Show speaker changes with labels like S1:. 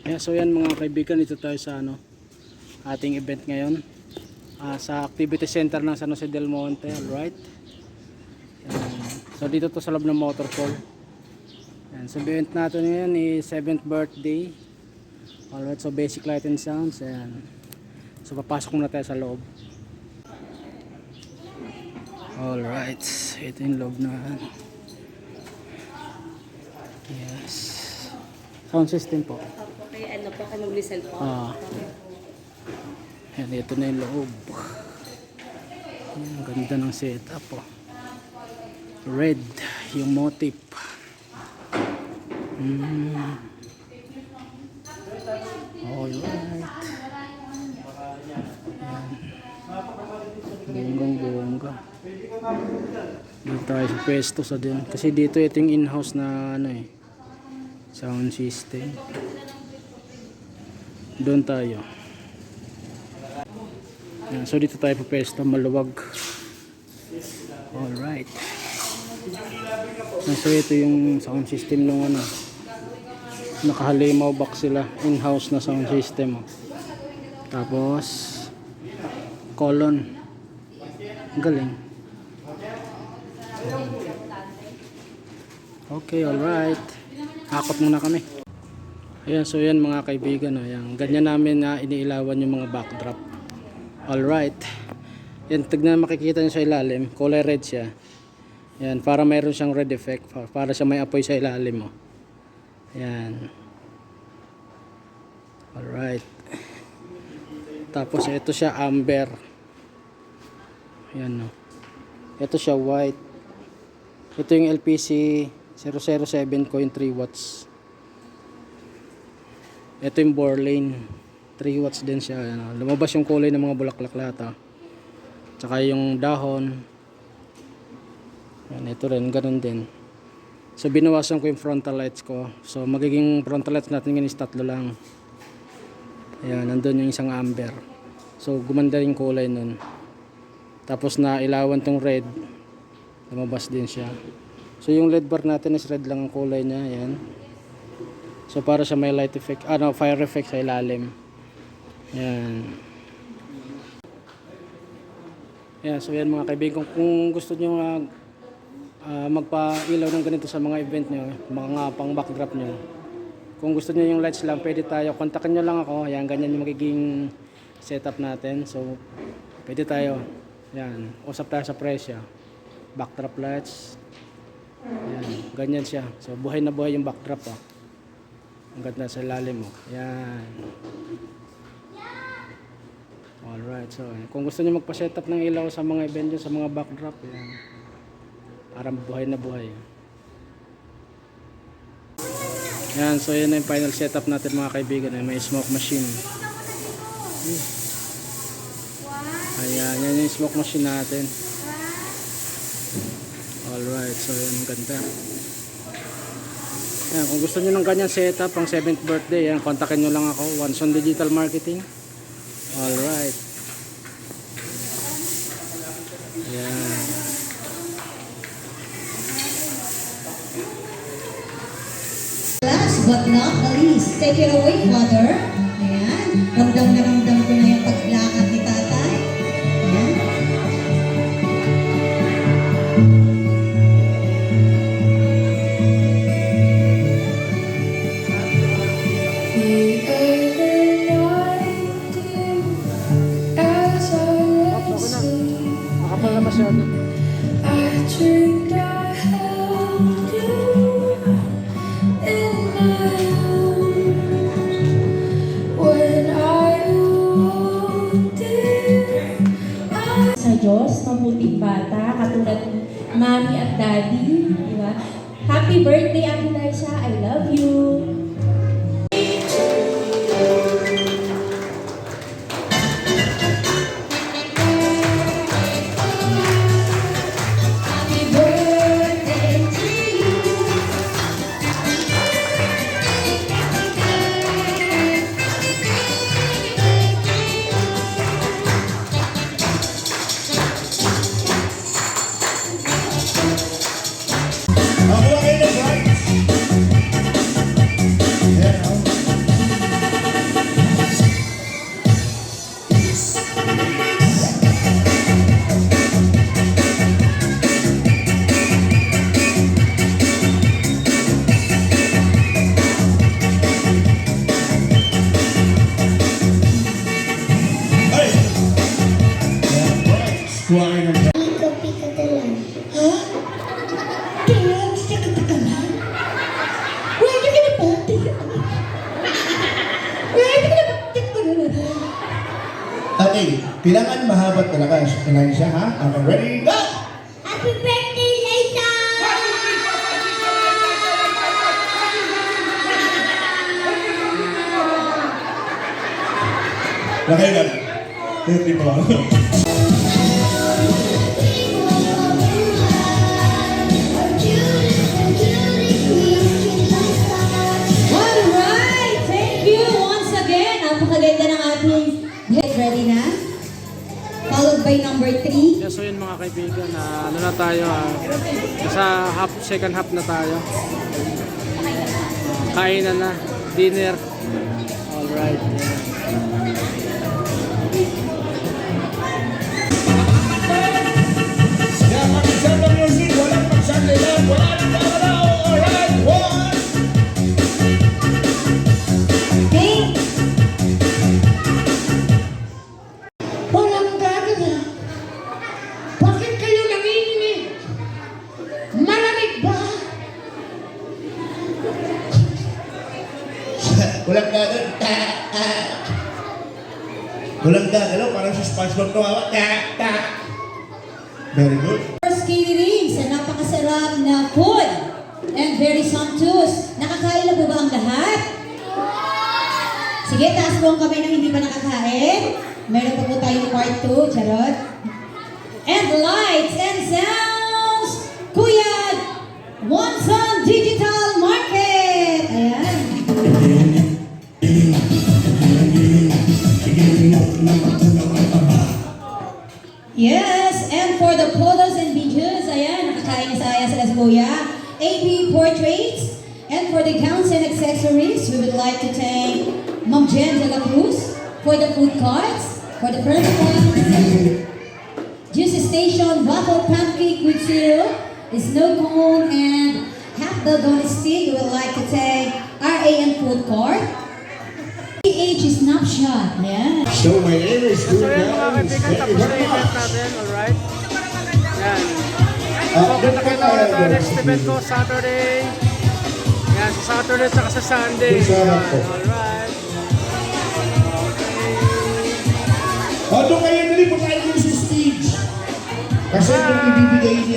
S1: Yeah, so yan mga kaibigan, dito tayo sa ating event ngayon sa activity center ng San Jose del Monte. Alright, so dito to sa loob ng Motorpool. Yan, so event natin ngayon is 7th birthday. Alright, so basic light and sounds. Yan. So papasok muna tayo sa loob. Alright, ito yung loob na yes, sound system po.
S2: Okay, ano po, kayo mag-listen po.
S1: Yan, ito na yung loob. Ang ganda ng setup po. Red yung motif. Alright. Bonggang bongga. Dito tayo sa pwesto sa din. Kasi dito ito yung in-house na sound system. Doon tayo. Yan, so dito tayo pa pwesto, maluwag. Alright. So ito yung sound system ng nakahalimaw box sila, in-house na sound system. Tapos colon. Galing. Okay, alright. Hakot muna kami. Ayan, so yan mga kaibigan, ayan, ganyan namin iniilawan yung mga backdrop. Alright. Yan, tignan makikita nyo sa ilalim, kulay red siya. Yan, para mayroon siyang red effect, para siya may apoy sa ilalim mo. Yan. Alright. Tapos ito siya amber. Yan, no. Ito siya white. Ito yung LPC 007.3 watts. Ito yung Borlane 3 watts din siya. Yan, lumabas yung kulay ng mga bulaklak lahat. Tsaka yung dahon. Yan, ito rin, ganun din. So binawasan ko yung frontal lights ko. So magiging frontal lights natin ngayon is 3 lang. Ayan, nandun yung isang amber. So gumanda yung kulay nun. Tapos na ilawan tong red, lumabas din siya. So yung LED bar natin is red lang ang kulay niya. Ayan. So para siya may light effect, fire effect sa ilalim. Ayan. Ayan, so yan mga kaibigan, kung gusto nyo magpa-ilaw ng ganito sa mga event nyo, mga pang backdrop nyo, kung gusto nyo yung lights lang, pwede tayo, kontakin nyo lang ako. Ayan, ganyan yung magiging setup natin. So pwede tayo, ayan, usap tayo sa presyo. Backdrop lights, ayan, ganyan siya. So buhay na buhay yung backdrop. Ang ganda sa ilalim mo. Ayan. Alright, so kung gusto niyo magpa-setup ng ilaw sa mga event nyo, sa mga backdrop, ayan, parang buhay na buhay. Ayan, so yun na yung final setup natin mga kaibigan. May smoke machine. Ayan, yan yung smoke machine natin. Alright, so yun, ganda. Ayan, kung gusto nyo ng ganyan setup pang 7th birthday, ayan, kontakin nyo lang ako, Wanson Digital Marketing. Alright. Ayan.
S3: Last but not the least, take it away, Father. Ayan. Ramdam na ramdam ko na yung paglakad ni Tatay. Ayan.
S1: Makapal na masyado.
S2: Sa Diyos, mabuting bata, katulad Mami at Daddy, di ba? Happy birthday, Ate Daisha. I love you.
S4: Kailangan mahaba talaga. Kailangan siya, ha? Okay, ready, go!
S2: Happy birthday, Liza!
S4: Okay, lang. 30 pa.
S3: Alright! Thank you once again. Napakaganda ng ating get ready na. Followed by number 3.
S1: Yeah, so yun mga kaibigan, ano na tayo, nasa second half na tayo. Kainan na, dinner. Alright.
S4: Kaya mag-isang ng music, walang pagsandilan, wala nang gagalaw. Alright, one!
S3: Okay?
S5: Walang gagana. Bakit kayo nanginginig? Malamig ba?
S4: Walang gagalaw. Walang gagalaw, parang si SpongeBob tumawa. Very good.
S3: First Katie sa napakasarap na food and very sumptuous. Nakakain na po ba ang lahat? Sige, taas po ang kamay na hindi pa nakakain. Meron pa po tayong part 2, charot. And lights and sounds, Kuya Wonson Digital Market. Ayan. Yes, and for the photos and videos, ayan, nakakain na saya sila sa Kuya. AB Portraits. And for the gowns and accessories, we would like to thank Ma'am Jen de la Cruz for the food carts, for the first one, juice station, waffle pancake with syrup, snow cone, and half the donut stick. We would like to thank RAN Food Cart. PH Snapshot, ayan.
S4: So my name is
S1: So yun mga
S4: Guys.
S1: kaibigan, tapos na yung event natin, alright? Yan. So
S4: Doon
S1: kita
S4: pa
S1: kita ulit
S4: tayo.
S1: tayo next event ko, Saturday. Yan, sa Saturday at sa Sunday.
S4: Doon sa
S1: Yan,
S4: harap ko.
S1: alright.
S4: O, doon kayo, dali po tayo dun sa stage. Kasi kung ibibigay niya